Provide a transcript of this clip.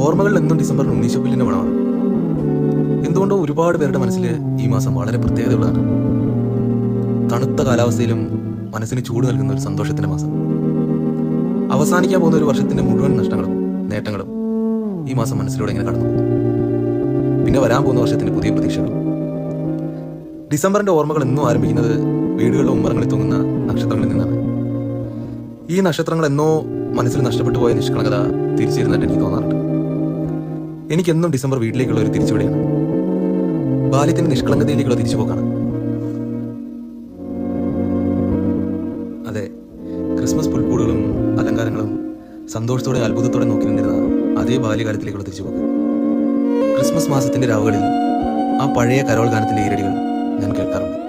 ഓർമ്മകളിൽ എന്നും ഡിസംബറിൽ ഉണ്ണീശപ്പുല്ലിന്റെ മണമാണ്. എന്തുകൊണ്ടോ ഒരുപാട് പേരുടെ മനസ്സിൽ ഈ മാസം വളരെ പ്രത്യേകതയുള്ളതാണ്. തണുത്ത കാലാവസ്ഥയിലും മനസ്സിന് ചൂട് നൽകുന്ന ഒരു സന്തോഷത്തിന്റെ മാസം. അവസാനിക്കാൻ പോകുന്ന ഒരു വർഷത്തിന്റെ മുഴുവൻ നഷ്ടങ്ങളും നേട്ടങ്ങളും ഈ മാസം മനസ്സിലൂടെ ഇങ്ങനെ കടന്നു പോകും. പിന്നെ വരാൻ പോകുന്ന വർഷത്തിന്റെ പുതിയ പ്രതീക്ഷകൾ. ഡിസംബറിന്റെ ഓർമ്മകൾ എന്നും ആരംഭിക്കുന്നത് വീടുകളുടെ ഉമ്മറങ്ങളിൽ തൂങ്ങുന്ന നക്ഷത്രങ്ങളിൽ നിന്നാണ്. ഈ നക്ഷത്രങ്ങൾ എന്നോ മനസ്സിൽ നഷ്ടപ്പെട്ടു പോയ നിഷ്കളങ്കത തിരിച്ചിരുന്നിട്ട് എനിക്ക് തോന്നാറുണ്ട്. എനിക്കെന്നും ഡിസംബർ വീട്ടിലേക്കുള്ള ഒരു തിരിച്ചുവിടെയാണ്. ബാല്യത്തിന്റെ നിഷ്കളങ്കതയിലേക്കുള്ള തിരിച്ചുപോക്കാണ്. അതെ, ക്രിസ്മസ് പുൽക്കൂടുകളും അലങ്കാരങ്ങളും സന്തോഷത്തോടെ അത്ഭുതത്തോടെ നോക്കി നിന്നിരുന്ന അതേ ബാല്യകാലത്തിലേക്കുള്ള തിരിച്ചുപോക്ക്. ക്രിസ്മസ് മാസത്തിന്റെ രാവുകളിൽ ആ പഴയ കരോൾ ഗാനത്തിന്റെ ഈരടികൾ ഞാൻ കേൾക്കാറുണ്ട്.